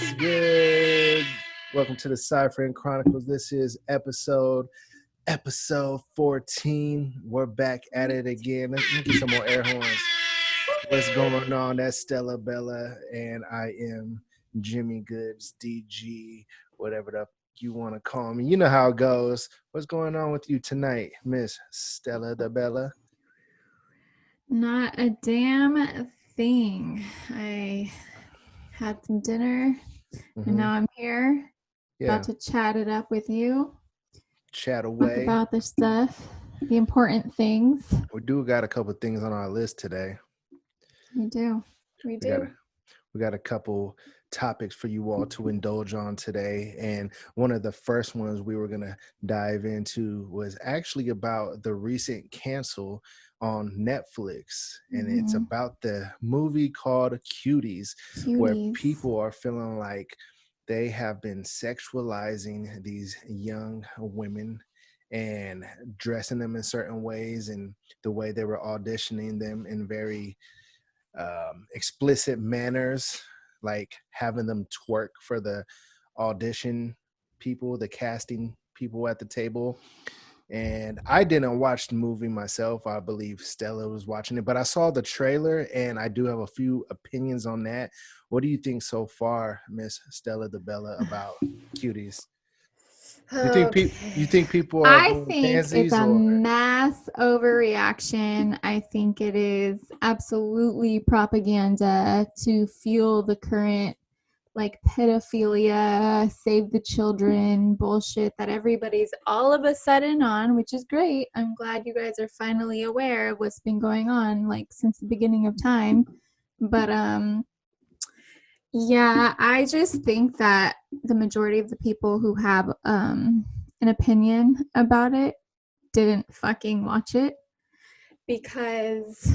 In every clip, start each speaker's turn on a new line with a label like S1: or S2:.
S1: What's good? Welcome to the Cypher and Chronicles. This is episode 14. We're back at it again. Let me get some more air horns. What's going on? That's Stella Bella, and I am Jimmy Goods, DG, whatever the you want to call me. You know how it goes. What's going on with you tonight, Miss Stella the Bella?
S2: Not a damn thing. I had some dinner and now I'm here about to chat it up with you.
S1: Chat away.
S2: Talk about the stuff, the important things.
S1: We do got a couple of things on our list today.
S2: We do. We
S1: got a couple topics for you all to indulge on today. And one of the first ones we were going to dive into was actually about the recent cancel on Netflix. And it's about the movie called Cuties, where people are feeling like they have been sexualizing these young women and dressing them in certain ways, and the way they were auditioning them in very explicit manners, like having them twerk for the audition people, the casting people at the table. And I didn't watch the movie myself. I believe Stella was watching it, but I saw the trailer and I do have a few opinions on that. What do you think so far, Miss Stella the Bella, about Cuties? You think people are
S2: I think it's a mass overreaction. I think it is absolutely propaganda to fuel the current like pedophilia, save the children bullshit that everybody's all of a sudden on, which is great. I'm glad you guys are finally aware of what's been going on like since the beginning of time. But yeah, I just think that the majority of the people who have an opinion about it didn't fucking watch it, because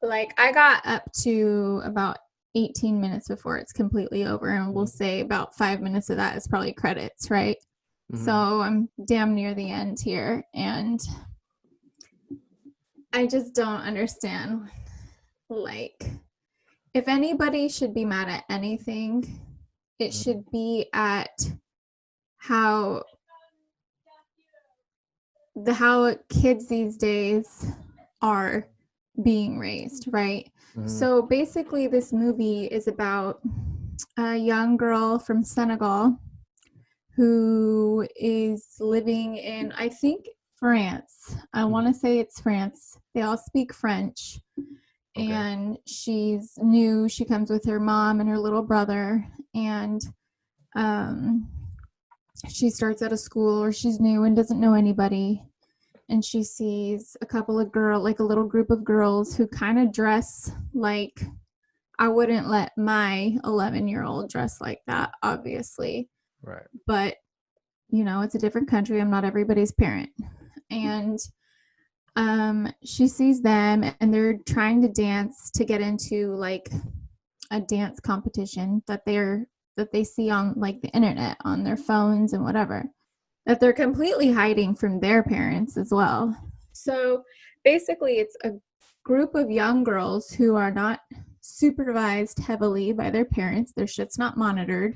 S2: like I got up to about 18 minutes before it's completely over, and we'll say about 5 minutes of that is probably credits, right? So I'm damn near the end here, and I just don't understand, like, if anybody should be mad at anything, it should be at how kids these days are being raised, right? So basically this movie is about a young girl from Senegal who is living in, I think, France. I want to say it's France. They all speak French. Okay. And she's new. She comes with her mom and her little brother, and she starts at a school where she's new and doesn't know anybody. And she sees a couple of like a little group of girls who kind of dress like, I wouldn't let my 11-year-old dress like that, obviously.
S1: Right.
S2: But, you know, it's a different country. I'm not everybody's parent. And she sees them and they're trying to dance to get into like a dance competition that they see on like the internet, on their phones and whatever, that they're completely hiding from their parents as well. So basically it's a group of young girls who are not supervised heavily by their parents. Their shit's not monitored.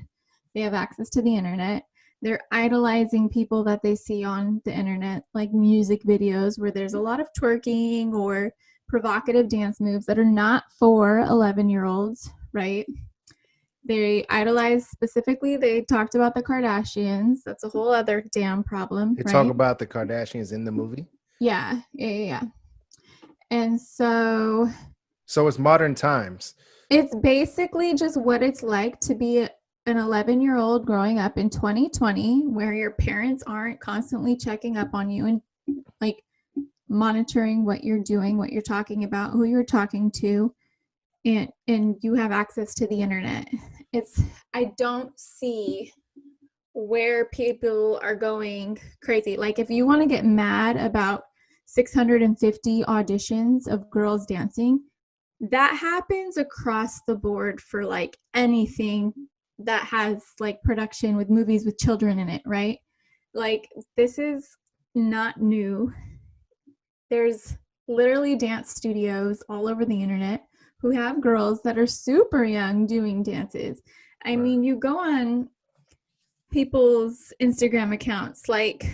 S2: They have access to the internet. They're idolizing people that they see on the internet, like music videos where there's a lot of twerking or provocative dance moves that are not for 11-year-olds, right? They idolize, specifically, they talked about the Kardashians. That's a whole other damn problem.
S1: They talk about the Kardashians in the movie?
S2: Yeah. And so
S1: it's modern times.
S2: It's basically just what it's like to be an 11-year-old growing up in 2020, where your parents aren't constantly checking up on you and like monitoring what you're doing, what you're talking about, who you're talking to, and you have access to the internet. I don't see where people are going crazy. Like, if you want to get mad about 650 auditions of girls dancing, that happens across the board for like anything that has like production with movies with children in it, right? Like, this is not new. There's literally dance studios all over the internet who have girls that are super young doing dances. I
S1: Right.
S2: mean, you go on people's Instagram accounts, like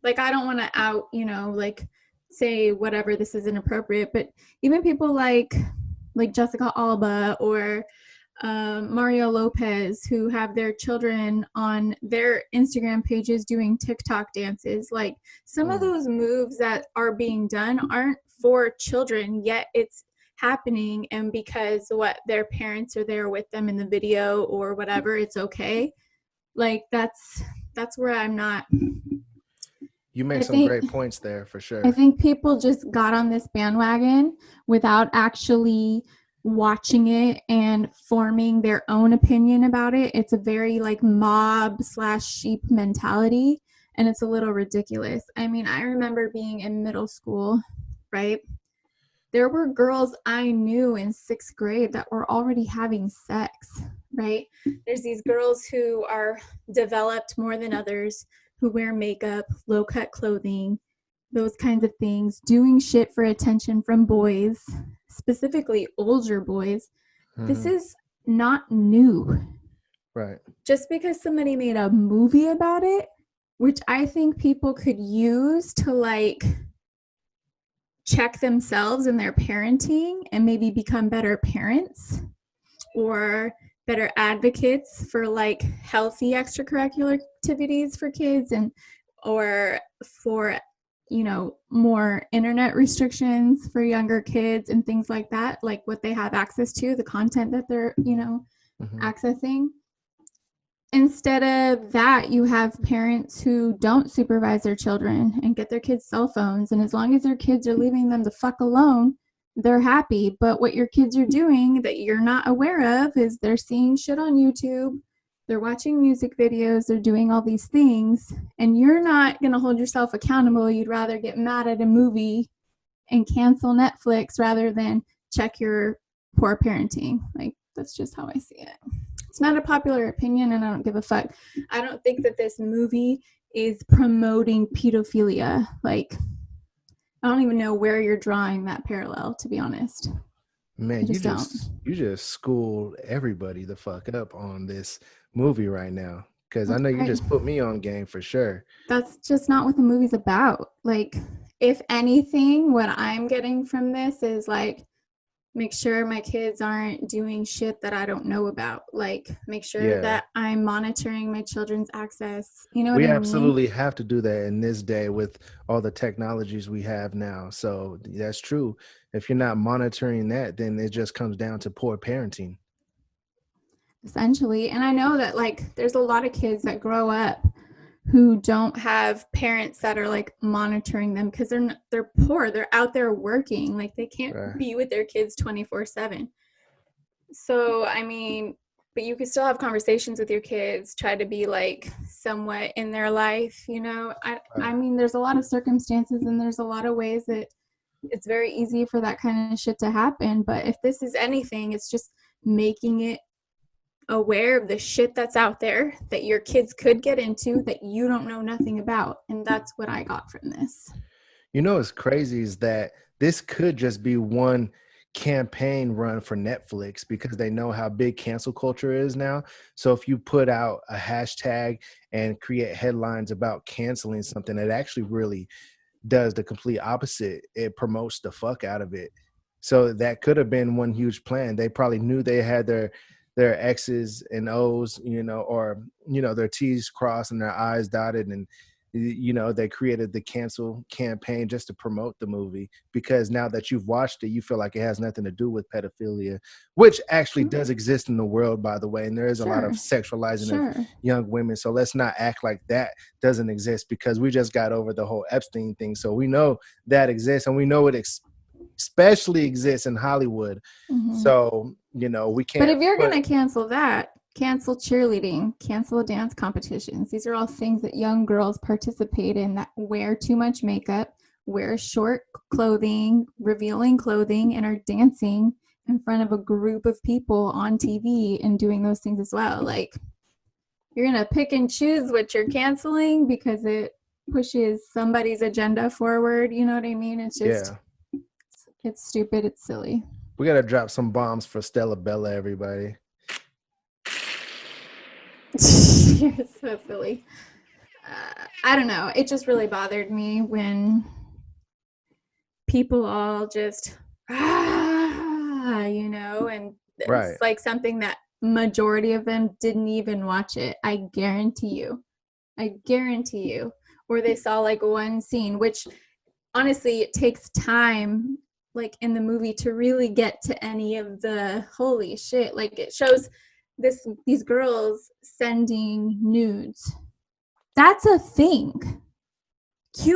S2: I don't want to out, like say whatever, this is inappropriate, but even people like Jessica Alba or Mario Lopez, who have their children on their Instagram pages doing TikTok dances. Like some of
S1: Mm.
S2: those moves that are being done aren't for children, yet it's happening. And because what their parents are there with them in the video or whatever, it's okay. Like that's where I'm not.
S1: You make
S2: I
S1: some
S2: think
S1: great points there for
S2: I
S1: sure.
S2: think people just got on this bandwagon without actually watching it and forming their own opinion about it. It's a very like mob slash sheep mentality, and it's a little ridiculous. I mean, I remember being in middle school, right? There were girls I knew in sixth grade that were already having sex, right? There's these girls who are developed more than others, who wear makeup, low cut clothing, those kinds of things, doing shit for attention from boys, specifically older boys. This
S1: Hmm.
S2: is not new.
S1: Right.
S2: Just because somebody made a movie about it, which I think people could use to like check themselves in their parenting and maybe become better parents or better advocates for like healthy extracurricular activities for kids and or for more internet restrictions for younger kids and things like that, like what they have access to, the content that they're
S1: Hmm.
S2: accessing. Instead of that, you have parents who don't supervise their children and get their kids cell phones, and as long as their kids are leaving them the fuck alone, they're happy. But what your kids are doing that you're not aware of is they're seeing shit on YouTube, they're watching music videos, they're doing all these things, and you're not going to hold yourself accountable. You'd rather get mad at a movie and cancel Netflix rather than check your poor parenting. Like, that's just how I see it. It's not a popular opinion, and I don't give a fuck. I don't think that this movie is promoting pedophilia. Like, I don't even know where you're drawing that parallel, to be honest. I
S1: Man,
S2: just don't.
S1: you just schooled everybody the fuck up on this movie right now. Cause I
S2: That's
S1: know you
S2: right.
S1: just put me on game for sure.
S2: That's just not what the movie's about. Like, if anything, what I'm getting from this is like, make sure my kids aren't doing shit that I don't know about. Like, make sure
S1: Yeah.
S2: that I'm monitoring my children's access. You know what
S1: We
S2: I mean?
S1: absolutely have to do that in this day with all the technologies we have now. So that's true. If you're not monitoring that, then it just comes down to poor parenting.
S2: Essentially. And I know that like there's a lot of kids that grow up who don't have parents that are like monitoring them because they're poor. They're out there working. Like they can't
S1: Right.
S2: be with their kids 24/7. So, I mean, but you can still have conversations with your kids, try to be like somewhat in their life, you know. I
S1: Right.
S2: mean, there's a lot of circumstances and there's a lot of ways that it's very easy for that kind of shit to happen, but if this is anything, it's just making it aware of the shit that's out there that your kids could get into that you don't know nothing about. And that's what I got from this.
S1: You know what's crazy is that this could just be one campaign run for Netflix because they know how big cancel culture is now. So if you put out a hashtag and create headlines about canceling something, it actually really does the complete opposite. It promotes the fuck out of it. So that could have been one huge plan. They probably knew they had their X's and O's, or their T's crossed and their I's dotted, and they created the cancel campaign just to promote the movie because now that you've watched it, you feel like it has nothing to do with pedophilia, which actually
S2: Mm,
S1: does exist in the world, by the way, and there is a lot of
S2: sure,
S1: sexualizing of
S2: sure.
S1: young women. So let's not act like that doesn't exist because we just got over the whole Epstein thing. So we know that exists and we know it especially exists in Hollywood.
S2: Hmm.
S1: So, we
S2: But
S1: can't
S2: if you're
S1: put,
S2: going to cancel that, cancel cheerleading, cancel dance competitions. These are all things that young girls participate in that wear too much makeup, wear short clothing, revealing clothing, and are dancing in front of a group of people on TV and doing those things as well. Like, you're going to pick and choose what you're canceling because it pushes somebody's agenda forward. You know what I mean? It's just,
S1: yeah,
S2: it's stupid. It's silly.
S1: we got to drop some bombs for Stella Bella, everybody.
S2: You're so silly. I don't know. It just really bothered me when people all just and it's
S1: Right.
S2: like something that majority of them didn't even watch it. I guarantee you. Or they saw like one scene, which honestly it takes time like in the movie to really get to any of the holy shit. Like it shows these girls sending nudes. That's a thing.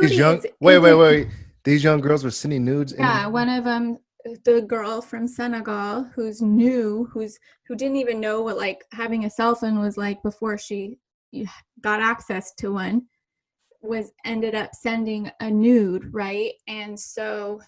S1: These young
S2: Cuties
S1: wait,
S2: is
S1: wait,
S2: a
S1: wait. These young girls were sending nudes in the
S2: yeah,
S1: movie.
S2: one of them, the girl from Senegal who's new, who didn't even know what like having a cell phone was like before she got access to one, was ended up sending a nude, right? And so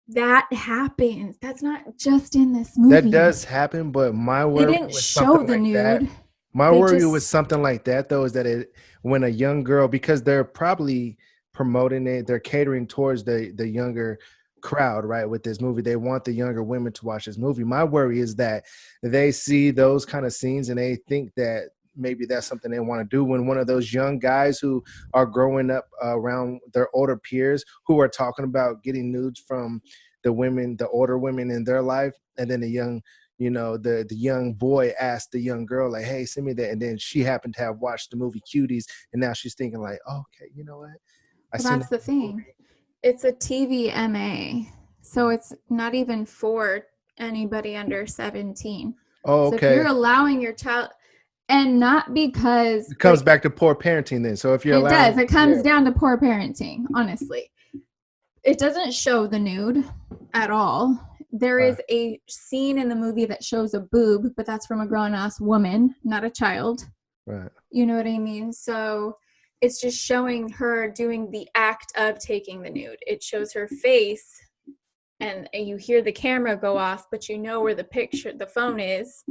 S2: that happens. That's not just in this
S1: That
S2: movie.
S1: does happen, but my
S2: They
S1: worry
S2: didn't
S1: with
S2: show
S1: something
S2: the
S1: like that,
S2: nude.
S1: my
S2: They
S1: worry with
S2: just
S1: something like that though is that it when a young girl, because they're probably promoting it, they're catering towards the younger crowd, right? With this movie, they want the younger women to watch this movie. My worry is that they see those kind of scenes and they think that maybe that's something they want to do when one of those young guys who are growing up around their older peers who are talking about getting nudes from the older women in their life, and then the young, the young boy asked the young girl like, "Hey, send me that," and then she happened to have watched the movie Cuties, and now she's thinking like, oh, "Okay, you know what? I
S2: well,
S1: seen that
S2: that's the
S1: in the
S2: thing.
S1: movie."
S2: It's a TVMA, so it's not even for anybody under 17.
S1: Oh,
S2: So if you're
S1: okay.
S2: allowing your child, and not because
S1: It comes
S2: like
S1: back to poor parenting then. So if you're
S2: it does,
S1: allowing,
S2: it comes
S1: yeah,
S2: down to poor parenting, honestly. It doesn't show the nude at all. There
S1: right,
S2: is a scene in the movie that shows a boob, but that's from a grown ass woman, not a child.
S1: right,
S2: You know what I mean? So it's just showing her doing the act of taking the nude. It shows her face and you hear the camera go off, but you know where the phone is,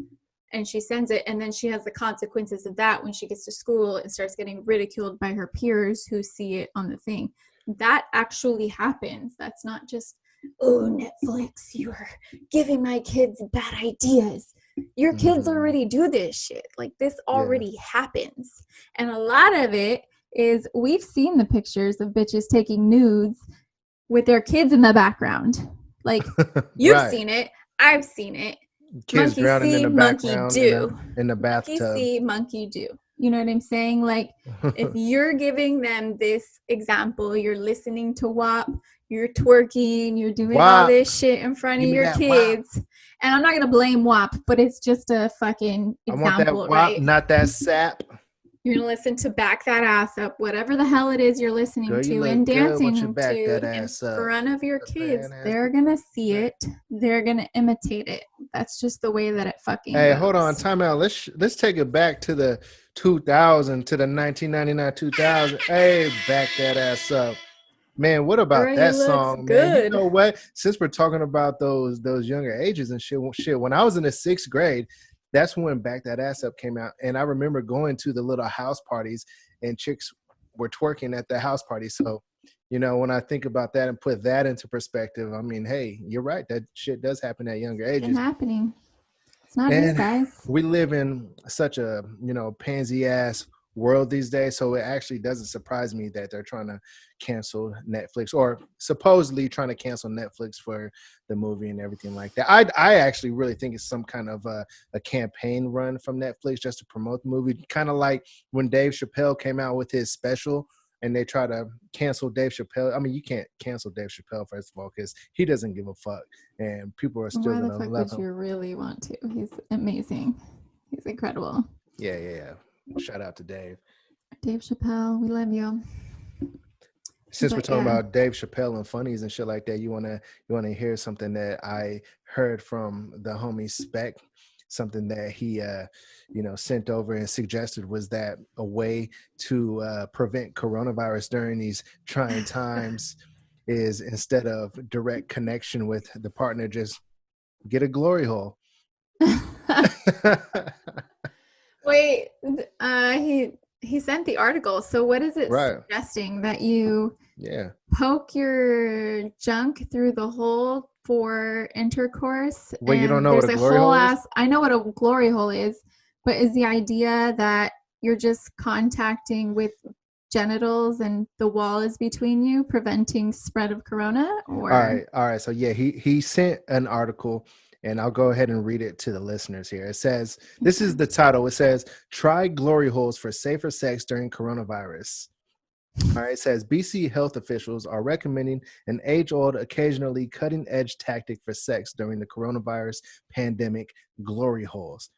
S2: and she sends it, and then she has the consequences of that when she gets to school and starts getting ridiculed by her peers who see it on the thing. That actually happens. That's not just, oh, Netflix, you're giving my kids bad ideas. Your kids
S1: mm,
S2: already do this shit. Like, this
S1: yeah,
S2: already happens. And a lot of it is we've seen the pictures of bitches taking nudes with their kids in the background. Like, you've
S1: right.
S2: seen it, I've seen it.
S1: Kids
S2: Monkey
S1: drowning in
S2: see,
S1: the
S2: monkey
S1: background
S2: do.
S1: in the
S2: Monkey
S1: bathtub.
S2: see, monkey do. You know what I'm saying? Like, if you're giving them this example, you're listening to WAP, you're twerking, you're doing all
S1: WAP,
S2: this shit in front of
S1: give me
S2: your
S1: that WAP.
S2: kids. And I'm not going to blame WAP, but it's just a fucking
S1: I want that
S2: example,
S1: WAP,
S2: right?
S1: not that sap.
S2: You're going to listen to Back That Ass Up, whatever the hell it is you're listening
S1: Girl, you
S2: to and
S1: look good once you
S2: dancing
S1: back
S2: to
S1: that
S2: in
S1: ass up.
S2: front of your
S1: A
S2: kids.
S1: badass
S2: They're going to see it. They're going to imitate it. That's just the way that it fucking
S1: Hey, hold on,
S2: goes.
S1: time out. Let's take it back to the 2000 to the 1999 2000. Hey, back that ass up. Man, what about
S2: Girl, he
S1: that
S2: looks
S1: song, man? You
S2: good.
S1: know what? Since we're talking about those younger ages and shit, when I was in the 6th grade, that's when Back That Ass Up came out. And I remember going to the little house parties and chicks were twerking at the house party. So, when I think about that and put that into perspective, I mean, hey, you're right. That shit does happen at younger
S2: It's been
S1: ages.
S2: happening. It's not new,
S1: And
S2: guys.
S1: we live in such a, pansy ass world these days. So it actually doesn't surprise me that they're trying to cancel Netflix or supposedly trying to cancel Netflix for the movie and everything like that. I actually really think it's some kind of a campaign run from Netflix just to promote the movie. Kind of like when Dave Chappelle came out with his special and they try to cancel Dave Chappelle. I mean, you can't cancel Dave Chappelle, first of all, because he doesn't give a fuck and people are still
S2: Why
S1: going
S2: the
S1: to
S2: fuck
S1: love
S2: would
S1: him.
S2: you really want to? He's amazing. He's incredible.
S1: Yeah, yeah, yeah. Shout out to Dave.
S2: Dave Chappelle, we love you.
S1: Since we're
S2: But
S1: talking
S2: yeah.
S1: about Dave Chappelle and funnies and shit like that, you wanna hear something that I heard from the homie Spec, something that he sent over and suggested was that a way to prevent coronavirus during these trying times is instead of direct connection with the partner, just get a glory hole.
S2: Wait, he sent the article. So what is it
S1: Right.
S2: suggesting that you
S1: Yeah.
S2: poke your junk through the hole for intercourse?
S1: Wait, you don't
S2: And
S1: know what
S2: there's
S1: a
S2: a
S1: glory
S2: whole
S1: hole is?
S2: ass, I know what a glory hole is, but is the idea that you're just contacting with genitals and the wall is between you, preventing spread of corona? Or
S1: All right. So yeah, he sent an article, and I'll go ahead and read it to the listeners here. It says, this is
S2: okay.
S1: the title. It says, "Try glory holes for safer sex during coronavirus." All right, it says BC health officials are recommending an age-old, occasionally cutting-edge tactic for sex during the coronavirus pandemic: glory holes.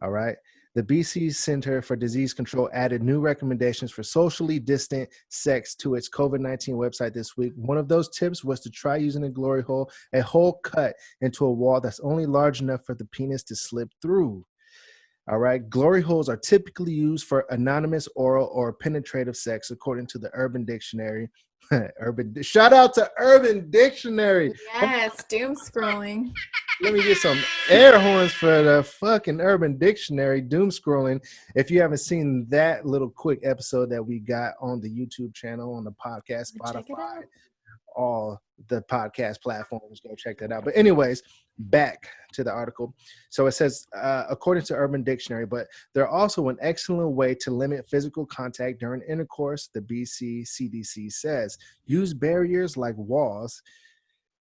S1: All right. The BC Center for Disease Control added new recommendations for socially distant sex to its COVID-19 website this week. One of those tips was to try using a glory hole, a hole cut into a wall that's only large enough for the penis to slip through. All right. Glory holes are typically used for anonymous oral or penetrative sex, according to the Urban Dictionary. Shout out to Urban Dictionary.
S2: Yes, doom scrolling.
S1: Let me get some air horns for the fucking Urban Dictionary. Doom scrolling. If you haven't seen that little quick episode that we got on the YouTube channel, on the podcast,
S2: Check it
S1: Spotify,
S2: out.
S1: all the podcast platforms, go check that out. But anyways, back to the article. So it says, according to Urban Dictionary, but they're also an excellent way to limit physical contact during intercourse, the BC CDC says. Use barriers like walls,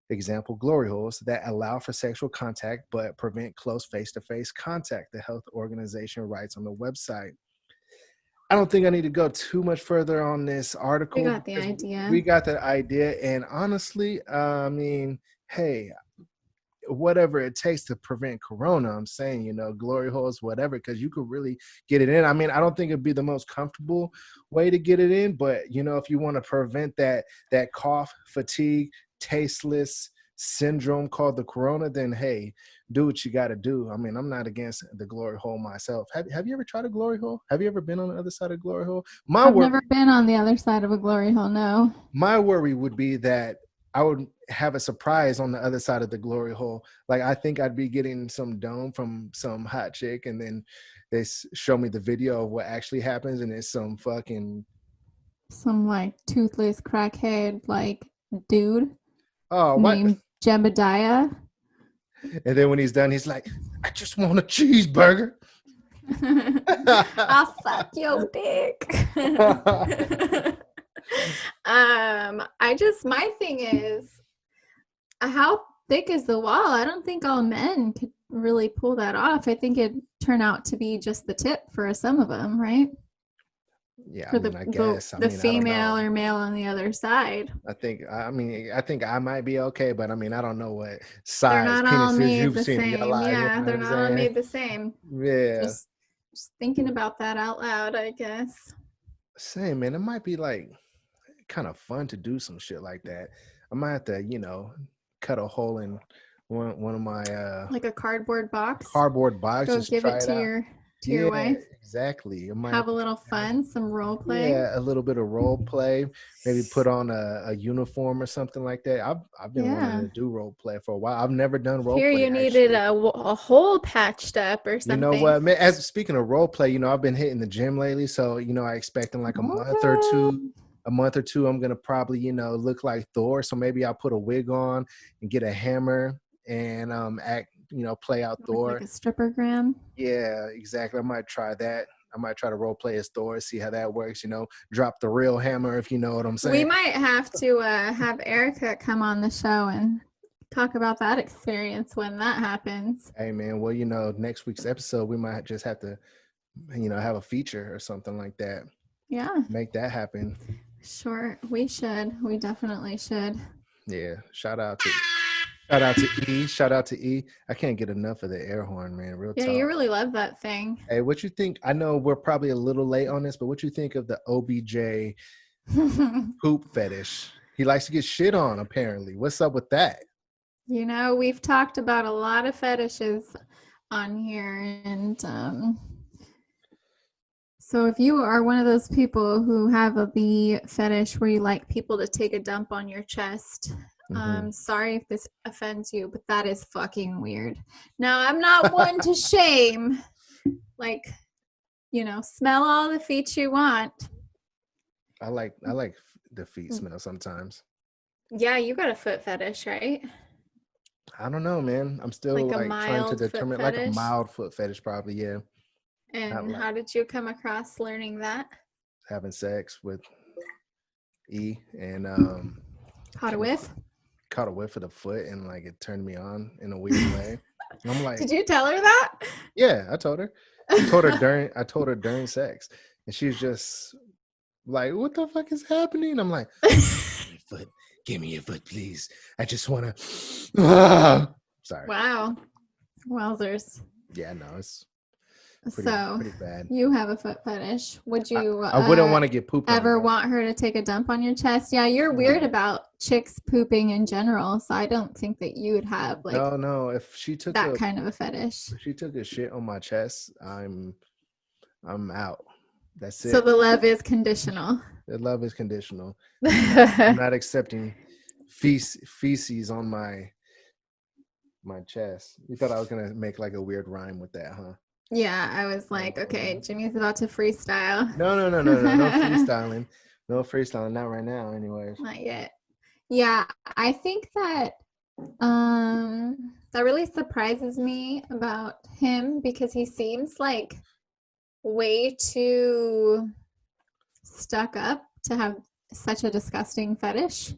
S1: example, glory holes, that allow for sexual contact but prevent close face-to-face contact, the health organization writes on the website. I don't think I need to go too much further on this
S2: We
S1: article
S2: got the
S1: because
S2: idea.
S1: we got the idea. And honestly, I mean, hey, whatever it takes to prevent corona, I'm saying, glory holes, whatever, because you could really get it in. I mean, I don't think it'd be the most comfortable way to get it in, but if you want to prevent that cough, fatigue, tasteless syndrome called the corona, then hey, do what you got to do. I mean, I'm not against the glory hole myself. Have you ever tried a glory hole? Have you ever been on the other side of glory hole?
S2: I've never been on the other side of a glory hole, no.
S1: My worry would be that I would have a surprise on the other side of the glory hole. Like, I think I'd be getting some dome from some hot chick, and then they show me the video of what actually happens, and it's some fucking
S2: Some like toothless crackhead like dude
S1: what?
S2: named Jebediah.
S1: And then when he's done, he's like, "I just want a cheeseburger."
S2: I'll suck your dick. My thing is, how thick is the wall? I don't think all men could really pull that off. I think it'd turn out to be just the tip for some of them, right?
S1: Yeah,
S2: For
S1: I mean, I guess. I mean, I don't
S2: female
S1: know.
S2: or male on the other side.
S1: I think I might be okay, but I mean, I don't know what
S2: They're
S1: size
S2: not all
S1: penises
S2: made
S1: you've
S2: the
S1: seen in your
S2: same.
S1: life. You
S2: Yeah,
S1: know what
S2: they're
S1: I'm
S2: not all
S1: saying?
S2: made the same.
S1: Yeah.
S2: Just thinking about that out loud, I guess.
S1: Same, man. It might be like kind of fun to do some shit like that. I might have to, cut a hole in one of my
S2: Like a cardboard box.
S1: cardboard box,
S2: Go
S1: just
S2: give it
S1: try it out.
S2: to your
S1: Yeah,
S2: wife.
S1: exactly. It might
S2: Have a little fun, some role play.
S1: yeah, a little bit of role play. Maybe put on a uniform or something like that. I've been wanting
S2: Yeah.
S1: to do role play for a while. I've never done role
S2: Here
S1: play
S2: you needed
S1: actually.
S2: a hole patched up or
S1: You know
S2: something.
S1: what, man? As speaking of role play, I've been hitting the gym lately, so I expect in like
S2: Okay.
S1: a month or two, I'm gonna probably look like Thor. So maybe I'll put a wig on and get a hammer and act, play out
S2: Look like
S1: Thor.
S2: a strippergram.
S1: Yeah, exactly. I might try that. I might try to role play as Thor, see how that works. Drop the real hammer, if you know what I'm
S2: We
S1: saying.
S2: might have to have Erica come on the show and talk about that experience when that happens.
S1: Hey man, well, next week's episode we might just have to, have a feature or something like that.
S2: Yeah.
S1: Make that happen.
S2: Sure. We should. We definitely should.
S1: Yeah. Shout out to E. Shout out to E. I can't get enough of the air horn, man. Real
S2: Yeah, you
S1: talk.
S2: really love that thing.
S1: Hey, what you think? I know we're probably a little late on this, but what you think of the OBJ poop fetish? He likes to get shit on, apparently. What's up with that?
S2: We've talked about a lot of fetishes on here, and so if you are one of those people who have the fetish where you like people to take a dump on your chest, sorry if this offends you, but that is fucking weird. Now, I'm not one to shame. Like, smell all the feet you want.
S1: I like the feet smell sometimes.
S2: Yeah, you got a foot fetish, right?
S1: I don't know, man. I'm still
S2: Like a
S1: like trying to
S2: mild foot
S1: determine, like a
S2: fetish.
S1: mild foot fetish, probably. Yeah. not
S2: And
S1: like
S2: how did you come across learning that?
S1: having sex with E, and
S2: Caught a
S1: kind of
S2: whiff?
S1: caught a whiff of the foot, and like it turned me on in a weird way. And I'm like,
S2: Did you tell her that?
S1: yeah, I told her. I told her during sex, and she's just like, "What the fuck is happening?" I'm like, "Give me your foot, give me your foot, please. I just wanna." Sorry.
S2: Wow. Wowzers.
S1: Yeah, no, it's
S2: So
S1: pretty bad.
S2: you have a foot fetish. Would
S1: I,
S2: you
S1: I wouldn't want to get pooped on
S2: ever
S1: though.
S2: want her to take a dump on your chest? Yeah, you're weird
S1: No,
S2: about chicks pooping in general, so I don't think that you would have like
S1: no, no.
S2: that kind of a fetish.
S1: If she took a shit on my chest, I'm out. That's
S2: So
S1: it.
S2: the love is conditional.
S1: The love is conditional. I'm
S2: Yeah,
S1: not accepting feces on my chest. You thought I was gonna make like a weird rhyme with that, huh?
S2: I was like, okay, Jimmy's about to freestyle.
S1: No, no, no, no, no, no freestyling. No freestyling. Not right now, anyways.
S2: Not yet. Yeah, I think that that really surprises me about him because he seems like way too stuck up to have such a disgusting fetish.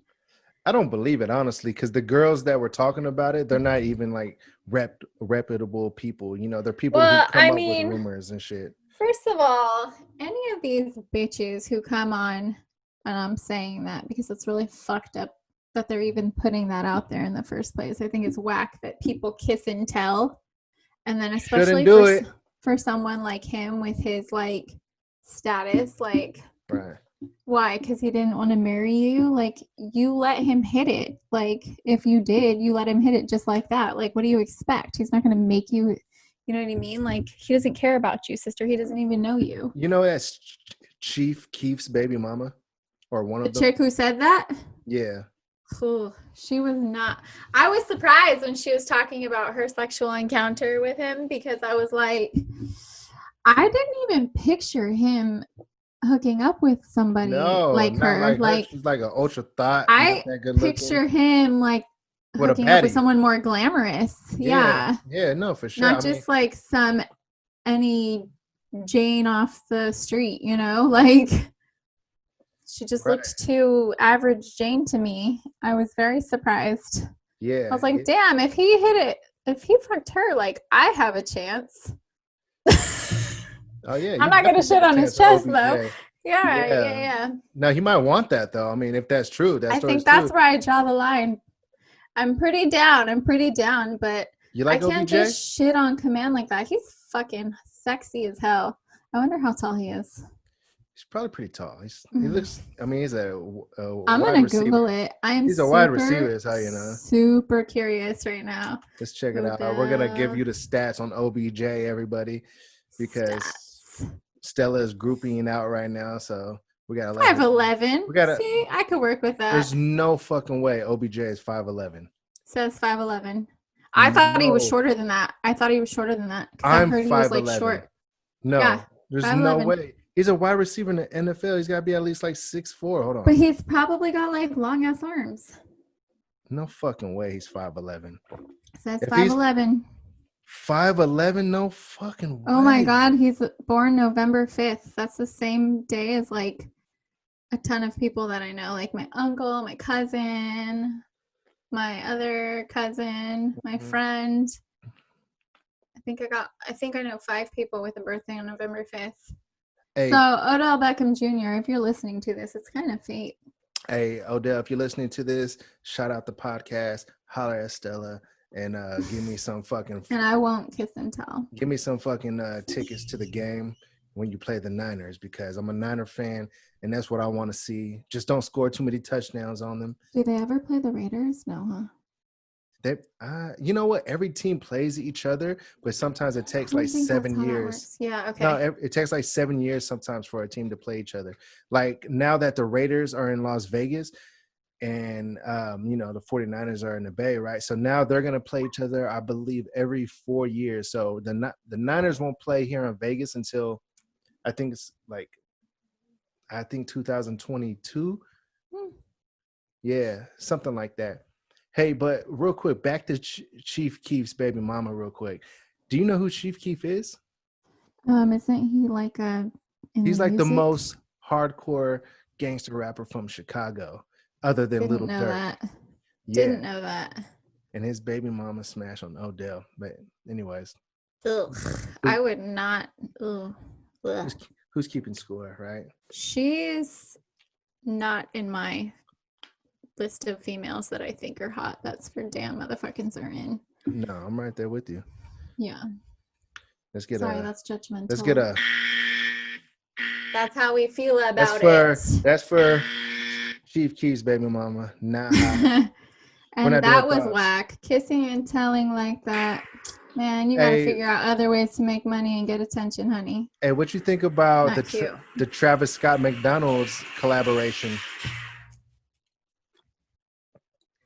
S1: I don't believe it, honestly, because the girls that were talking about it, they're not even like reputable people. You know, they're people who
S2: Well,
S1: come
S2: I
S1: up with
S2: mean,
S1: rumors and shit.
S2: first of all, any of these bitches who come on, and I'm saying that because it's really fucked up that they're even putting that out there in the first place. I think it's whack that people kiss and tell. And then
S1: Shouldn't
S2: especially
S1: do it.
S2: for someone like him with his like status, like
S1: Right.
S2: why? Because he didn't want to marry you? Like you let him hit it. Like if you did, you let him hit it just like that. Like what do you expect? He's not going to make you. You know what I mean? Like he doesn't care about you, sister. He doesn't even know you.
S1: You know that's Chief Keef's baby mama, or one
S2: The
S1: of them.
S2: chick who said that.
S1: Yeah.
S2: Ooh, she was not. I was surprised when she was talking about her sexual encounter with him because I was like, I didn't even picture him hooking up with somebody
S1: No,
S2: like
S1: not
S2: her.
S1: like her.
S2: Like
S1: She's like an ultra thought, not
S2: I
S1: that good looking.
S2: picture him like
S1: What a
S2: hooking up with
S1: baddie.
S2: someone more glamorous.
S1: Yeah.
S2: Yeah.
S1: Yeah, no, for sure.
S2: Not
S1: I mean,
S2: just like some any Jane off the street, you know? Like she just
S1: right.
S2: looked too average Jane to me. I was very surprised. I
S1: Yeah.
S2: was like, damn, if he hit it, if he fucked her, like I have a chance.
S1: Oh yeah,
S2: I'm
S1: you
S2: not gonna
S1: definitely
S2: shit
S1: got a
S2: on his
S1: chance with
S2: chest though.
S1: OBJ.
S2: Yeah, yeah,
S1: Yeah.
S2: yeah.
S1: Now he might want that though. I mean, if that's true, that
S2: I
S1: story's
S2: think
S1: true.
S2: that's where I draw the line. I'm pretty down. I'm pretty down, but
S1: You
S2: I
S1: like
S2: can't
S1: OBJ?
S2: just shit on command like that. He's fucking sexy as hell. I wonder how tall he is.
S1: He's probably pretty tall. He looks. I mean, he's a
S2: I'm
S1: wide
S2: gonna Google
S1: receiver.
S2: it. I am
S1: He's a wide receiver, is how you know.
S2: super curious right now.
S1: Let's check it out. We're gonna give
S2: Odell
S1: you the stats on OBJ, everybody, because
S2: stats.
S1: Stella is grouping out right now. So we gotta let her.
S2: 5'11".
S1: We gotta.
S2: See, I could work with that.
S1: There's no fucking way OBJ is 5'11.
S2: Says 5'11". I thought he was
S1: No,
S2: shorter than that. I thought he was shorter than that because I
S1: I'm
S2: heard he was like
S1: 5'11.
S2: short. Yeah,
S1: No, there's no
S2: 5'11".
S1: way. He's a wide receiver in the NFL. He's got to be at least like 6'4". Hold
S2: But
S1: on.
S2: he's probably got like long ass arms.
S1: No fucking way he's 5'11.
S2: Says
S1: If he's
S2: 5'11".
S1: 5'11, no fucking
S2: Oh my
S1: way.
S2: god, he's born November 5th. That's the same day as like a ton of people that I know, like my uncle, my cousin, my other cousin, my
S1: Mhm.
S2: friend. I think I know 5 people with a birthday on November 5th.
S1: Hey,
S2: So Odell Beckham Jr., if you're listening to this, it's kind of fate.
S1: hey, Odell, if you're listening to this, shout out the podcast, holler at Stella, and give me some fucking
S2: And I won't kiss and tell.
S1: tickets to the game when you play the Niners, because I'm a Niner fan and that's what I want to see. Just don't score too many touchdowns on them.
S2: Do they ever play the Raiders? No, huh?
S1: They, you know what? Every team plays each other, but sometimes it
S2: I
S1: takes like
S2: don't think that's
S1: 7
S2: how that
S1: years.
S2: works. Yeah,
S1: No,
S2: okay.
S1: it takes like 7 years sometimes for a team to play each other. Like now that the Raiders are in Las Vegas and the 49ers are in the Bay, right? So now they're going to play each other, I believe, every 4 years. So the Niners won't play here in Vegas until I think it's like 2022.
S2: Hmm.
S1: Yeah, something like that. Hey, but real quick, back to Chief Keef's baby mama real quick. Do you know who Chief Keef is?
S2: Isn't he like in the
S1: He's like the
S2: music?
S1: most hardcore gangster rapper from Chicago, other than
S2: Didn't
S1: Little
S2: know
S1: Dirk.
S2: that.
S1: Yeah,
S2: Didn't know that.
S1: and his baby mama smashed on Odell. But anyways,
S2: Ugh.
S1: who
S2: I would not. Ugh. Ugh.
S1: who's who's keeping score, right?
S2: She's not in my list of females that I think are hot. That's for damn motherfucking certain.
S1: No, I'm right there with you.
S2: Yeah.
S1: Let's get
S2: Sorry,
S1: a
S2: that's
S1: let's get
S2: judgmental.
S1: a
S2: That's how we feel about it.
S1: that's for Chief Keef's baby mama. Not hot. We're
S2: And
S1: not doing
S2: that was
S1: thoughts.
S2: whack. Kissing and telling like that. Man, you got to
S1: Hey,
S2: figure out other ways to make money and get attention, honey.
S1: hey, what you think about
S2: Not cute.
S1: the Travis Scott McDonald's collaboration?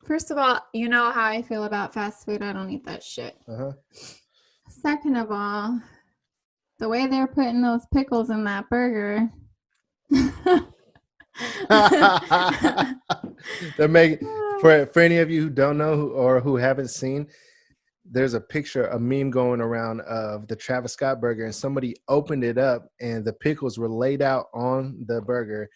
S2: First of all, you know how I feel about fast food. I don't eat that shit.
S1: Uh
S2: Second of all, the way they're putting those pickles in that burger.
S1: huh. They're making for any of you who don't know or who haven't seen. There's a picture, a meme going around of the Travis Scott burger, and somebody opened it up, and the pickles were laid out on the burger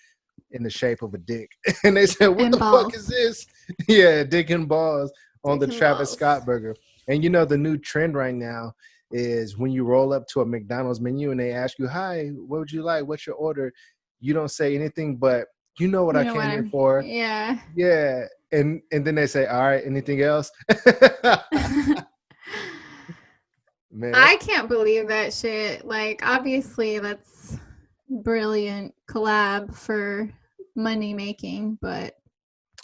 S1: in the shape of a dick. And they said, "What
S2: And
S1: the fuck is
S2: balls.
S1: this?" Yeah, dick and balls on the
S2: Dick and
S1: Travis
S2: balls.
S1: Scott burger. And you know, the new trend right now is when you roll up to a McDonald's menu and they ask you, "Hi, what would you like? What's your order?" You don't say anything but, "You know what
S2: You
S1: I
S2: know what
S1: came here
S2: I'm.
S1: for."
S2: Yeah.
S1: Yeah. And then they say, "All right, anything else?" Man, that's
S2: I can't believe that shit. Like, obviously, that's brilliant collab for money making, but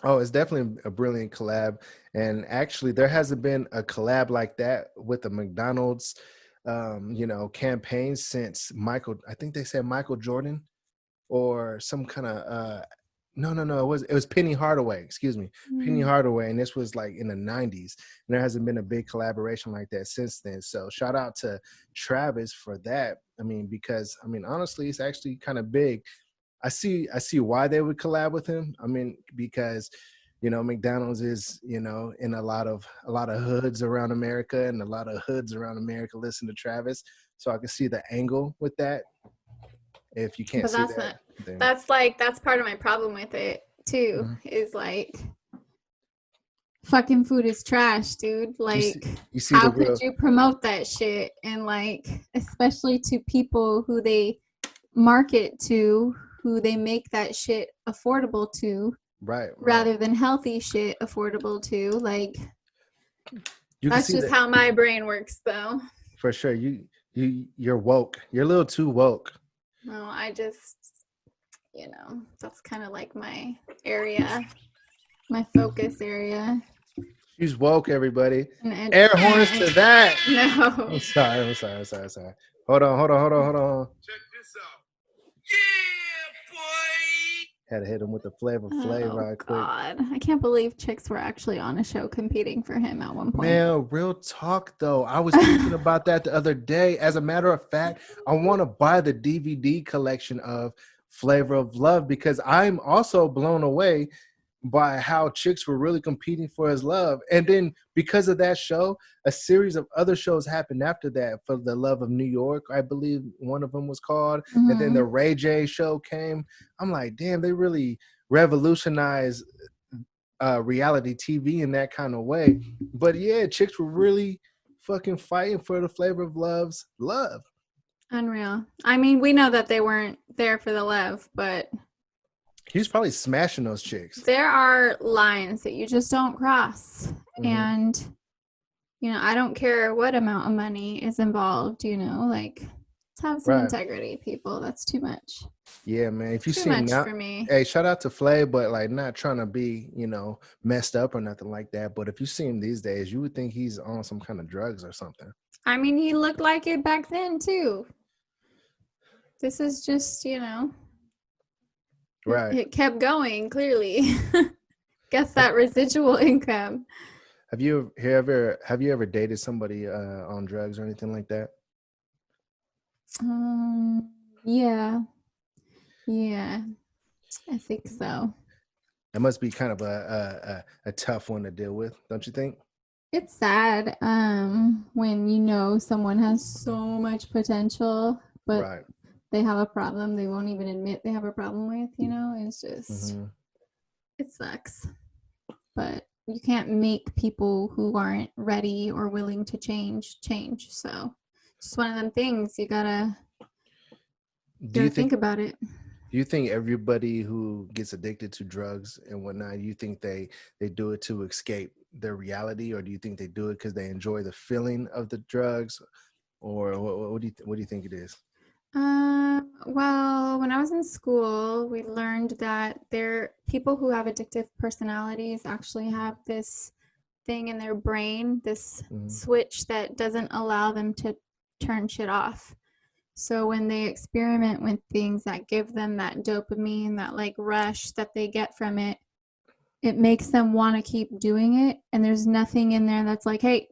S1: oh, it's definitely a brilliant collab. And actually, there hasn't been a collab like that with the McDonald's, campaign since Michael. I think they said Michael Jordan or some kind of. No. It was Penny Hardaway. Excuse me, Penny
S2: mm,
S1: Hardaway, and this was like in the '90s. And there hasn't been a big collaboration like that since then. So shout out to Travis for that. I mean, because I mean, honestly, it's actually kind of big. I see why they would collab with him. I mean, because McDonald's is, in a lot of hoods around America, and a lot of hoods around America listen to Travis. So I can see the angle with that. If you can't
S2: but
S1: see
S2: that's
S1: that,
S2: not.
S1: then
S2: That's part of my problem with it too.
S1: mhm.
S2: Is like fucking food is trash, dude.
S1: you
S2: Like,
S1: see you see
S2: how
S1: the
S2: could
S1: real
S2: you promote that shit? And like, especially to people who they market to, who they make that shit affordable to,
S1: right, right.
S2: rather than healthy shit affordable to. Like,
S1: You can
S2: that's
S1: see
S2: just
S1: that
S2: how my brain works, though.
S1: for sure. You're woke. You're a little too woke.
S2: No, that's kind of like my area, my focus area.
S1: She's woke, everybody.
S2: And
S1: Air horns to that.
S2: no.
S1: I'm sorry. Hold on. Check this out. Yeah, boy. Had to hit him with the Flavor Flav
S2: Oh
S1: right quick.
S2: God, I can't believe chicks were actually on a show competing for him at one point.
S1: Man, real talk though. I was thinking about that the other day. As a matter of fact, I want to buy the DVD collection of Flavor of Love because I'm also blown away by how chicks were really competing for his love. And then because of that show, a series of other shows happened after that. For the Love of New York, I believe one of them was called. And then the
S2: Mm-hmm.
S1: Ray J show came. I'm like, damn, they really revolutionized reality TV in that kind of way. But yeah, chicks were really fucking fighting for the Flavor of Love's love.
S2: Unreal. I mean, we know that they weren't there for the love, but
S1: He was probably smashing those chicks.
S2: there are lines that you just don't cross.
S1: Mm-hmm.
S2: And, I don't care what amount of money is involved, like, let's have some
S1: Right.
S2: integrity, people. That's too much.
S1: Yeah, man. If you
S2: Too
S1: see him
S2: much
S1: now,
S2: for me.
S1: hey, shout out to Flay, but like not trying to be, messed up or nothing like that. But if you see him these days, you would think he's on some kind of drugs or something.
S2: I mean, he looked like it back then, too. This is just,
S1: Right.
S2: it kept going, clearly. Guess that residual income.
S1: Have you ever dated somebody on drugs or anything like that?
S2: Yeah. Yeah, I think so.
S1: That must be kind of a tough one to deal with, don't you think?
S2: It's sad. when you know someone has so much potential, but
S1: Right.
S2: they have a problem they won't even admit they have a problem with, it's just,
S1: Hmm.
S2: it sucks. But you can't make people who aren't ready or willing to change. So it's just one of them things you
S1: Do you
S2: gotta
S1: think
S2: think about it.
S1: do you think everybody who gets addicted to drugs and whatnot, you think they do it to escape their reality, or do you think they do it because they enjoy the feeling of the drugs, or what do you think it is?
S2: Well, when I was in school, we learned that there people who have addictive personalities actually have this thing in their brain, this
S1: Hmm.
S2: switch that doesn't allow them to turn shit off. So when they experiment with things that give them that dopamine, that like rush that they get from it, it makes them want to keep doing it. And there's nothing in there that's like, hey,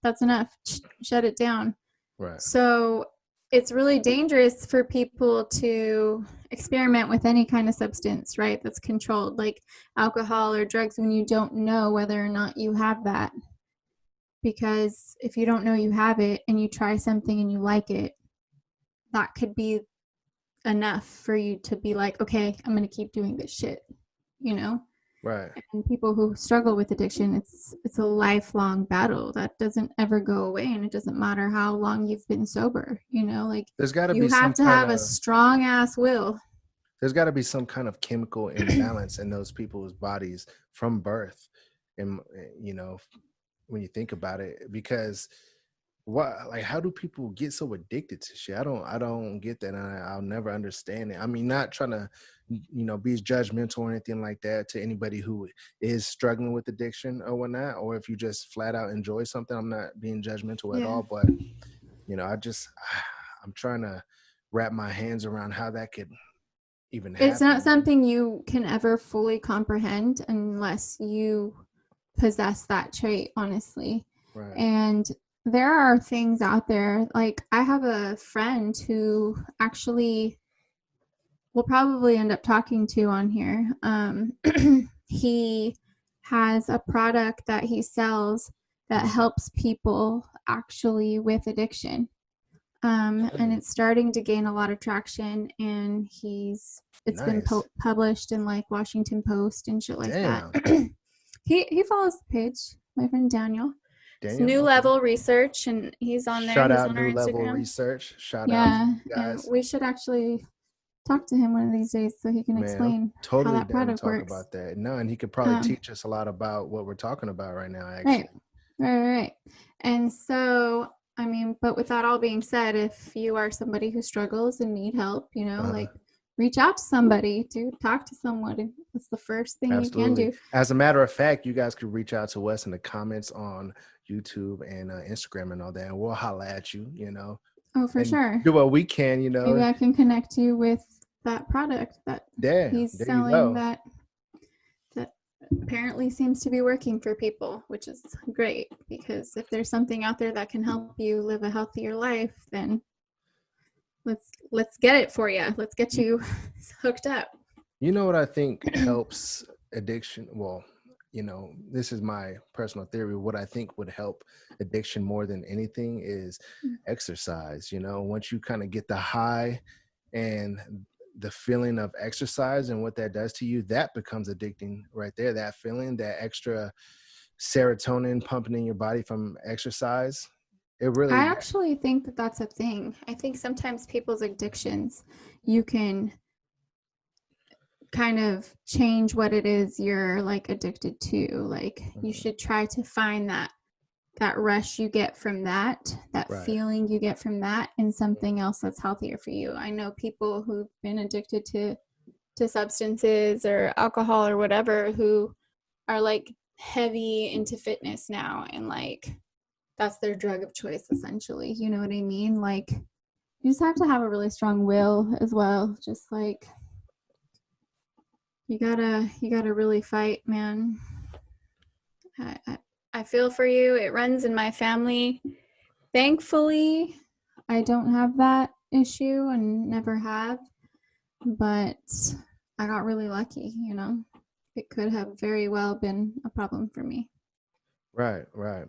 S2: that's enough, shut it down.
S1: Right.
S2: So it's really dangerous for people to experiment with any kind of substance, right? That's controlled, like alcohol or drugs, when you don't know whether or not you have that. Because if you don't know you have it and you try something and you like it, that could be enough for you to be like, okay, I'm going to keep doing this shit, you know?
S1: Right.
S2: And people who struggle with addiction, it's a lifelong battle that doesn't ever go away, and it doesn't matter how long you've been sober, like
S1: There's got to
S2: you
S1: be
S2: have
S1: some
S2: to
S1: kind
S2: have a
S1: of
S2: strong ass will.
S1: there's got to be some kind of chemical imbalance in those people's bodies from birth, and when you think about it, because what, like, how do people get so addicted to shit? I don't get that, and I'll never understand it. I mean, not trying to be judgmental or anything like that to anybody who is struggling with addiction or whatnot, or if you just flat out enjoy something. I'm not being judgmental at
S2: Yeah.
S1: all, but I just I'm trying to wrap my hands around how that could even
S2: It's not
S1: happen.
S2: something you can ever fully comprehend unless you possess that trait, honestly.
S1: Right.
S2: And there are things out there, like I have a friend who actually we'll probably end up talking to on here. He has a product that he sells that
S1: Mhm.
S2: helps people actually with addiction. And
S1: Okay.
S2: it's starting to gain a lot of traction, and it's been
S1: Nice.
S2: published in like Washington Post and shit like that.
S1: Damn.
S2: He follows the page, my friend Daniel. It's
S1: Daniel.
S2: New
S1: Okay.
S2: Level Research, and he's on there.
S1: Shout
S2: He's
S1: out
S2: on our
S1: New Level
S2: Instagram.
S1: Research. Shout out to
S2: Yeah,
S1: you
S2: and
S1: guys.
S2: we should actually talk to him one of these days so he can
S1: Man, I'm
S2: explain how
S1: totally
S2: that
S1: down to
S2: product
S1: talk
S2: works.
S1: about that. No, and he could probably
S2: Um,
S1: teach us a lot about what we're talking about right now,
S2: right,
S1: actually.
S2: right. And so, I mean, but with that all being said, if you are somebody who struggles and need help,
S1: Uh,
S2: like reach out to somebody, dude, talk to someone. That's the first thing you can
S1: Absolutely.
S2: do.
S1: As a matter of fact, you guys could reach out to us in the comments on YouTube and Instagram and all that, and we'll holla at you,
S2: Oh, for
S1: and
S2: sure.
S1: do what we can.
S2: Maybe I can connect you with that product that
S1: There,
S2: he's
S1: there you
S2: selling
S1: go.
S2: that apparently seems to be working for people, which is great, because if there's something out there that can help you live a healthier life, then let's get it for you. Let's get
S1: You,
S2: you hooked up.
S1: you know what I think helps addiction? Well, this is my personal theory. What I think would help addiction more than anything is exercise. Once you kind of get the high and the feeling of exercise and what that does to you, that becomes addicting right there. That feeling, that extra serotonin pumping in your body from exercise, it
S2: I
S1: really.
S2: actually think that that's a thing. I think sometimes people's addictions, you can kind of change what it is you're like addicted to. Like you
S1: Mhm.
S2: should try to find that rush you get from that
S1: Right.
S2: feeling you get from that, in something else that's healthier for you. I know people who've been addicted to substances or alcohol or whatever, who are like heavy into fitness now, and like that's their drug of choice essentially. You know what I mean? Like you just have to have a really strong will as well. Just like you gotta really fight, man. I feel for you. It runs in my family. Thankfully, I don't have that issue and never have, but I got really lucky. It could have very well been a problem for me.
S1: Right, right.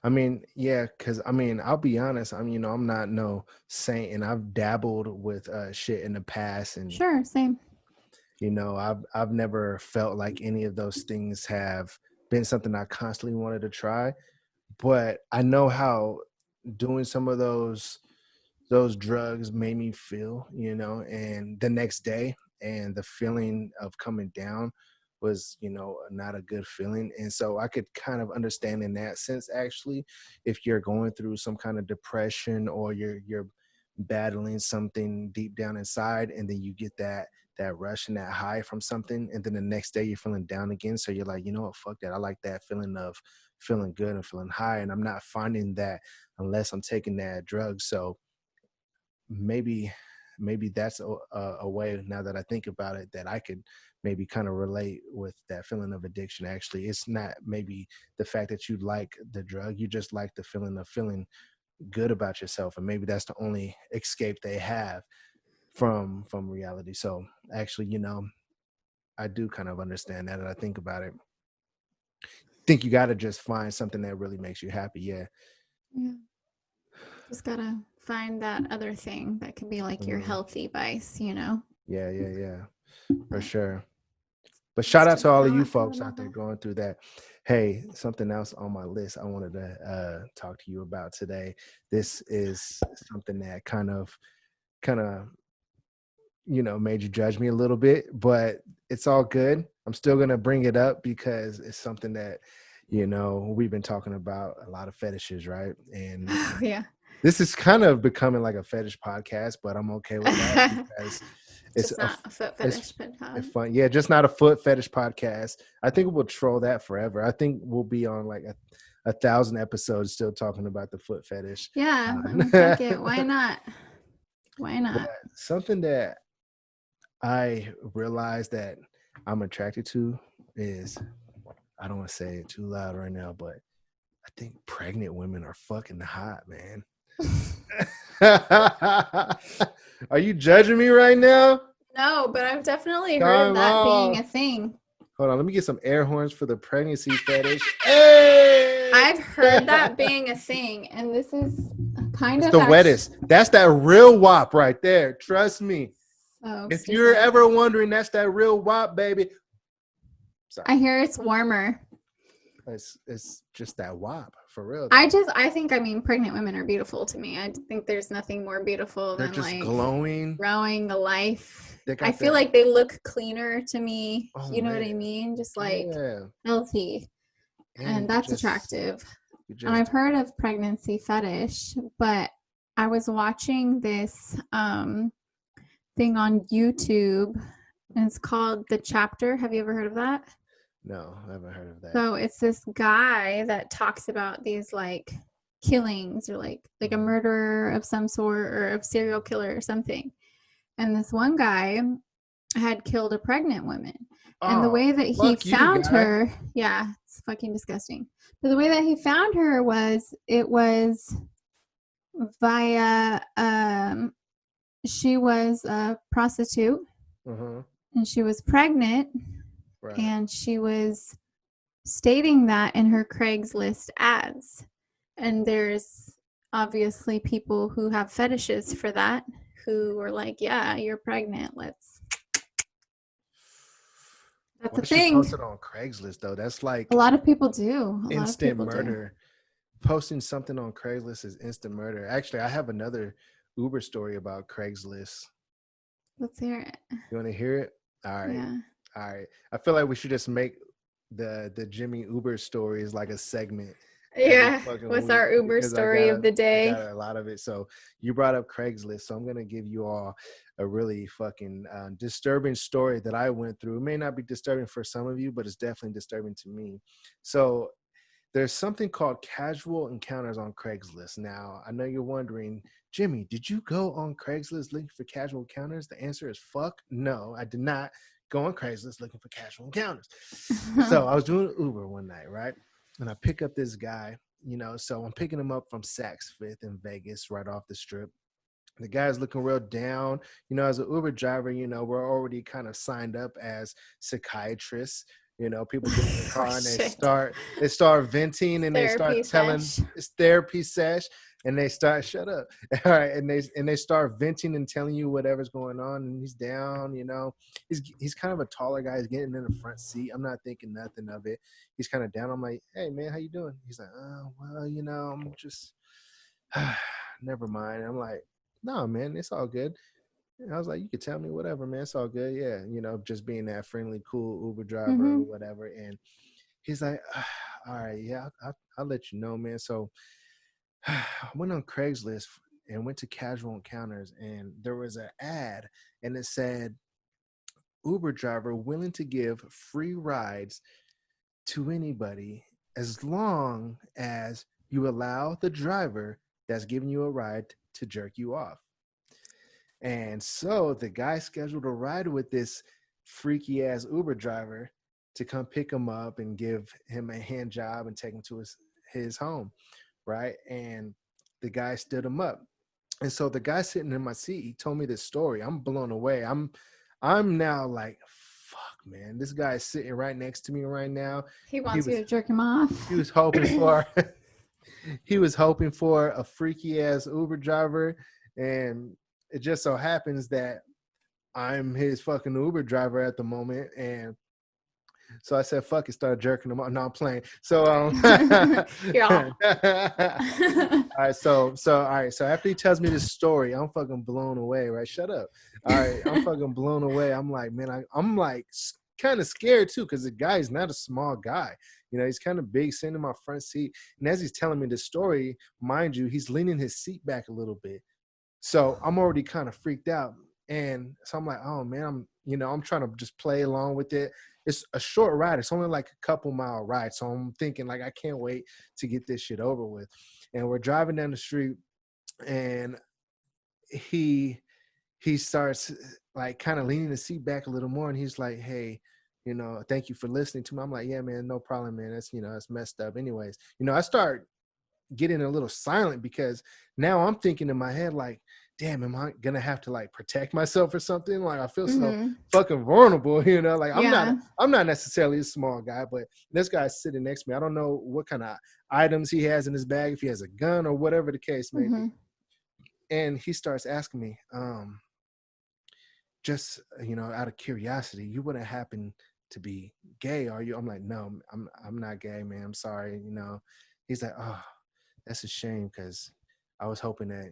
S1: I mean, yeah, because I mean, I'll be honest. I'm not no saint, and I've dabbled with shit in the past, and
S2: Sure, same.
S1: I've never felt like any of those things have been something I constantly wanted to try. But I know how doing some of those drugs made me feel, and the next day, and the feeling of coming down was, not a good feeling. And so I could kind of understand in that sense, actually, if you're going through some kind of depression, or you're battling something deep down inside, and then you get that rush and that high from something, and then the next day you're feeling down again. So you're like, you know what, fuck that. I like that feeling of feeling good and feeling high, and I'm not finding that unless I'm taking that drug. So maybe that's a way, now that I think about it, that I could maybe kind of relate with that feeling of addiction. Actually, it's not maybe the fact that you like the drug, you just like the feeling of feeling good about yourself, and maybe that's the only escape they have from reality. So actually, I do kind of understand that, and I think about it. Think you got to just find something that really makes you happy. Yeah.
S2: Yeah. Just gotta find that other thing that can be like your
S1: Mhm.
S2: healthy vice.
S1: Yeah, yeah, yeah, for
S2: But
S1: sure. But
S2: it's
S1: shout out to
S2: just
S1: all of you
S2: not
S1: folks
S2: doing
S1: out there
S2: that.
S1: going through that. Hey, something else on my list I wanted to talk to you about today. This is something that kind of made you judge me a little bit, but it's all good. I'm still gonna bring it up because it's something that we've been talking about, a lot of fetishes, right? And
S2: Oh, yeah.
S1: this is kind of becoming like a fetish podcast, but I'm okay with that because
S2: It's
S1: it's
S2: just
S1: a
S2: not a foot
S1: it's
S2: fetish, but
S1: it's fun. Yeah, just not a foot fetish podcast. I think we'll troll that forever. I think we'll be on like a thousand episodes still talking about the foot fetish.
S2: yeah. I mean, fuck
S1: Uh,
S2: it. Why not? Why
S1: but
S2: not?
S1: something that I realized that I'm attracted to is, I don't want to say it too loud right now, but I think pregnant women are fucking hot, man. Are you judging me right now?
S2: No, but I've definitely heard of
S1: Come
S2: that being
S1: on.
S2: a thing.
S1: Hold on, let me get some air horns for the pregnancy fetish. Hey!
S2: I've heard that being a thing, and this is kind
S1: It's
S2: of
S1: the
S2: actually
S1: wettest. That's that real wop right there. Trust me.
S2: so
S1: If you're
S2: stupid.
S1: ever wondering, that's that real wop, baby. Sorry.
S2: I hear it's warmer.
S1: It's just that wop for real
S2: I
S1: though.
S2: just, I think, I mean, pregnant women are beautiful to me. I think there's nothing more beautiful
S1: They're
S2: than
S1: just
S2: like
S1: glowing.
S2: growing a life.
S1: They
S2: I
S1: got
S2: feel
S1: that.
S2: like they look cleaner to me.
S1: Oh
S2: You know what
S1: man.
S2: I mean? Just like
S1: Yeah.
S2: healthy. And
S1: And
S2: that's attractive.
S1: you
S2: And
S1: just
S2: I've heard of pregnancy fetish, but I was watching this thing on YouTube, and it's called The Chapter. Have you ever heard of that?
S1: no, I haven't heard of that.
S2: So it's this guy that talks about these like killings, or like a
S1: Mhm.
S2: murderer of some sort, or a serial killer or something. And this one guy had killed a pregnant woman. And the
S1: Oh,
S2: way that he
S1: fuck you,
S2: found
S1: guy.
S2: her, yeah, it's fucking disgusting. But the way that he found her was, it was via she was a prostitute,
S1: Uh-huh.
S2: and she was pregnant,
S1: Right.
S2: and she was stating that in her Craigslist ads. And there's obviously people who have fetishes for that, who are like, yeah, you're pregnant. That's
S1: Why
S2: a
S1: she post
S2: thing.
S1: it on Craigslist though? That's
S2: A
S1: like
S2: lot of people do. A lot of
S1: instant
S2: people do.
S1: murder. Posting something on Craigslist is instant murder. Actually, I have another Uber story about Craigslist.
S2: Let's hear it.
S1: You want to hear it? All right.
S2: Yeah.
S1: All right. I feel like we should just make the Jimmy Uber stories like a segment every
S2: Yeah.
S1: fucking
S2: What's
S1: week
S2: our Uber
S1: because
S2: story of the
S1: I got
S2: day?
S1: a lot of it. So you brought up Craigslist, so I'm gonna give you all a really fucking disturbing story that I went through. It may not be disturbing for some of you, but it's definitely disturbing to me. So there's something called casual encounters on Craigslist. Now, I know you're wondering, Jimmy, did you go on Craigslist looking for casual encounters? The answer is fuck no, I did not go on Craigslist looking for casual encounters. So I was doing Uber one night, right? And I pick up this guy, so I'm picking him up from Saks Fifth in Vegas, right off the strip. The guy's looking real down. As an Uber driver, we're already kind of signed up as psychiatrists. People get in the
S2: Oh
S1: car and
S2: shit.
S1: they start venting and they
S2: Therapy
S1: start telling
S2: sesh.
S1: it's therapy sesh, and they start shut up. All right, and they start venting and telling you whatever's going on, and he's down. He's kind of a taller guy. He's getting in the front seat. I'm not thinking nothing of it. He's kind of down. I'm like, hey man, how you doing? He's like, oh well, I'm just never mind. I'm like, no man, it's all good. And I was like, you could tell me whatever, man. It's all good. Yeah. Just being that friendly, cool Uber driver or
S2: Mm-hmm.
S1: whatever. And he's like, all right, yeah, I'll let you know, man. So I went on Craigslist and went to casual encounters, and there was an ad, and it said, Uber driver willing to give free rides to anybody as long as you allow the driver that's giving you a ride to jerk you off. And so the guy scheduled a ride with this freaky ass Uber driver to come pick him up and give him a hand job and take him to his home, right? And the guy stood him up. And so the guy sitting in my seat, he told me this story. I'm blown away. I'm now like, fuck, man. This guy is sitting right next to me right now.
S2: He
S1: He
S2: wants you
S1: was
S2: to jerk him off.
S1: he was hoping for he was hoping for a freaky ass Uber driver, and it just so happens that I'm his fucking Uber driver at the moment, and so I said, "Fuck it," started jerking him off. No, I'm playing. So,
S2: You're all.
S1: all right. All right. So after he tells me this story, I'm fucking blown away. Right? Shut up. All right. I'm fucking blown away. I'm like, man, I'm like kind of scared too, because the guy's not a small guy. He's kind of big, sitting in my front seat, and as he's telling me this story, mind you, he's leaning his seat back a little bit. So I'm already kind of freaked out. And so I'm like, oh man, I'm trying to just play along with it. It's a short ride. It's only like a couple mile ride. So I'm thinking like, I can't wait to get this shit over with. And we're driving down the street, and he starts like kind of leaning the seat back a little more. And he's like, hey, thank you for listening to me. I'm like, yeah, man, no problem, man. That's messed up. Anyways, I start getting a little silent, because now I'm thinking in my head like, damn, am I gonna have to like protect myself or something? Like I feel so
S2: Mm-hmm.
S1: fucking vulnerable, like
S2: Yeah.
S1: I'm not necessarily a small guy, but this guy's sitting next to me. I don't know what kind of items he has in his bag, if he has a gun or whatever the case may be.
S2: Mm-hmm.
S1: And he starts asking me, just out of curiosity, you wouldn't happen to be gay, are you? I'm like, no, I'm not gay, man. I'm sorry. He's like, oh, that's a shame, because I was hoping that.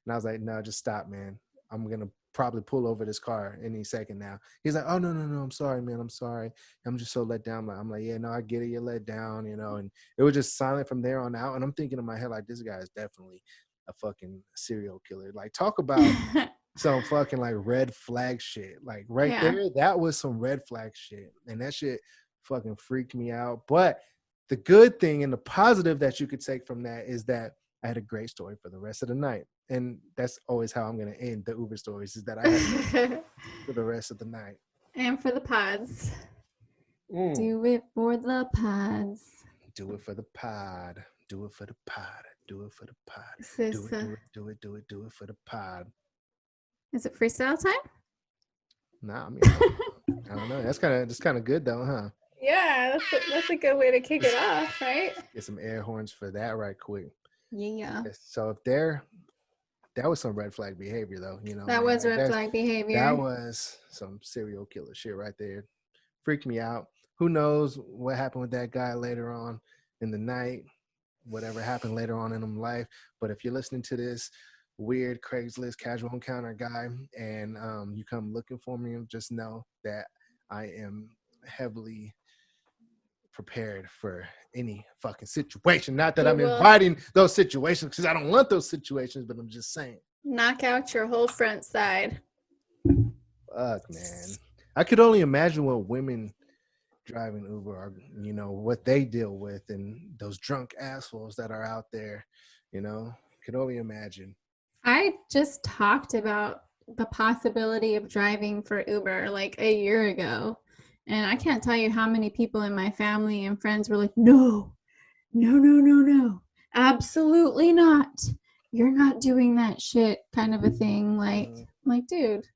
S1: And I was like, no, just stop, man. I'm gonna probably pull over this car any second now. He's like, oh no, I'm sorry, man. I'm sorry. I'm just so let down. I'm like, yeah, no, I get it. You're let down, and it was just silent from there on out. And I'm thinking in my head, like, this guy is definitely a fucking serial killer. Like, talk about some fucking like red flag shit. Like right
S2: Yeah.
S1: there, that was some red flag shit. And that shit fucking freaked me out. But the good thing and the positive that you could take from that is that I had a great story for the rest of the night. And that's always how I'm going to end the Uber stories, is that I had a great story for the rest of the night.
S2: And for the pods.
S1: Mm.
S2: Do it for the pods.
S1: Do it for the pod. Do it for the pod. Do it for the pod.
S2: Is
S1: Do
S2: this,
S1: it, do it, do it, do it, do it for the pod.
S2: is it freestyle time?
S1: Nah, I mean, I don't know. That's kind of good though, huh?
S2: Yeah, that's a good way to kick it off, right?
S1: Get some air horns for that right quick.
S2: Yeah.
S1: So if that was some red flag behavior though,
S2: That
S1: man.
S2: was
S1: Like
S2: red flag
S1: that
S2: behavior.
S1: was some serial killer shit right there. Freaked me out. Who knows what happened with that guy later on in the night, whatever happened later on in his life. But if you're listening to this weird Craigslist casual encounter guy, and you come looking for me, just know that I am heavily prepared for any fucking situation. Not that
S2: He
S1: I'm
S2: will
S1: inviting those situations, because I don't want those situations, but I'm just saying.
S2: knock out your whole front side.
S1: Fuck, man. I could only imagine what women driving Uber are, what they deal with, and those drunk assholes that are out there, could only imagine.
S2: I just talked about the possibility of driving for Uber like a year ago. And I can't tell you how many people in my family and friends were like, no, no, no, no, no, absolutely not. You're not doing that shit, kind of a thing. Like, dude,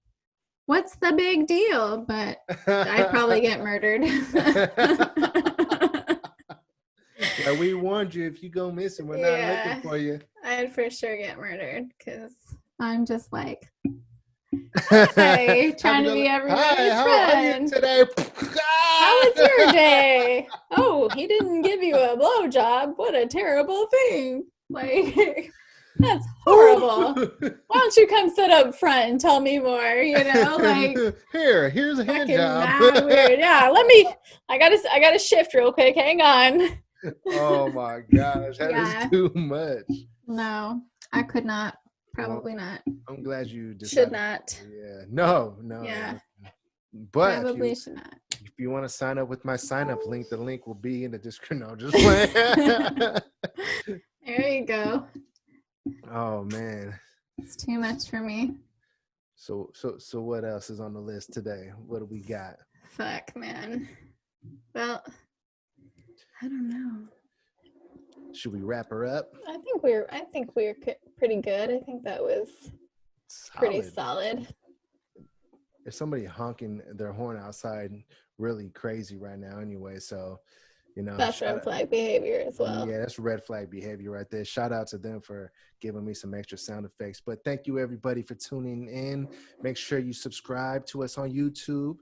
S2: what's the big deal? But I'd probably get murdered.
S1: Like we warned you, if you go missing, we're not looking
S2: Yeah,
S1: for you.
S2: I'd for sure get murdered because I'm just like,
S1: Happy
S2: hi, trying to be
S1: Hi,
S2: everybody's
S1: how are you
S2: friend.
S1: today?
S2: How was your day? Oh, he didn't give you a blowjob. What a terrible thing. Like, that's horrible. Why don't you come sit up front and tell me more? Like
S1: Here's a hand
S2: fucking
S1: job.
S2: mad weird. Yeah, let me. I gotta shift real quick. Hang on.
S1: Oh my gosh, that is
S2: Yeah.
S1: too much.
S2: No, I could not.
S1: Well,
S2: Probably not.
S1: I'm glad you
S2: Should
S1: decided.
S2: not.
S1: Yeah, no, no,
S2: Yeah.
S1: no. But
S2: Probably should not.
S1: if you want to sign up with my sign up link, the link will be in the description. No, just playing.
S2: There you go.
S1: Oh man.
S2: It's too much for me.
S1: So what else is on the list today? What do we got?
S2: Fuck, man. Well, I don't know.
S1: Should we wrap her up?
S2: I think we're pretty good. I think that was pretty solid.
S1: There's somebody honking their horn outside really crazy right now anyway, so
S2: that's red flag behavior as well.
S1: Yeah, that's red flag behavior right there. Shout out to them for giving me some extra sound effects. But thank you everybody for tuning in. Make sure you subscribe to us on YouTube.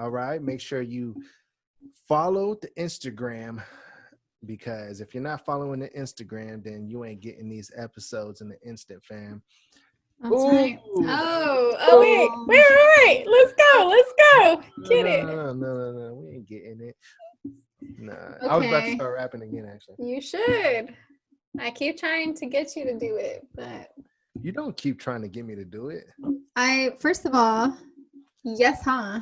S1: All right, make sure you follow the Instagram, because if you're not following the Instagram, then you ain't getting these episodes in the instant, fam.
S2: That's right. Wait. Let's go. Get it.
S1: No. We ain't getting it. Nah.
S2: Okay.
S1: I was about to start rapping again, actually.
S2: You should. I keep trying to get you to do it, but
S1: you don't keep trying to get me to do it.
S2: First of all, yes, huh?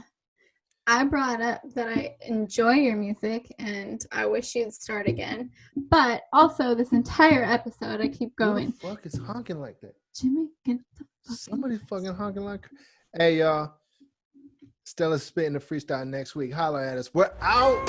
S2: I brought up that I enjoy your music and I wish you'd start again. But also, this entire episode, I keep going.
S1: Who the fuck is honking like that?
S2: Jimmy, get the fuck.
S1: Somebody fucking honking like. Hey, y'all. Stella's spitting the freestyle next week. Holla at us. We're out.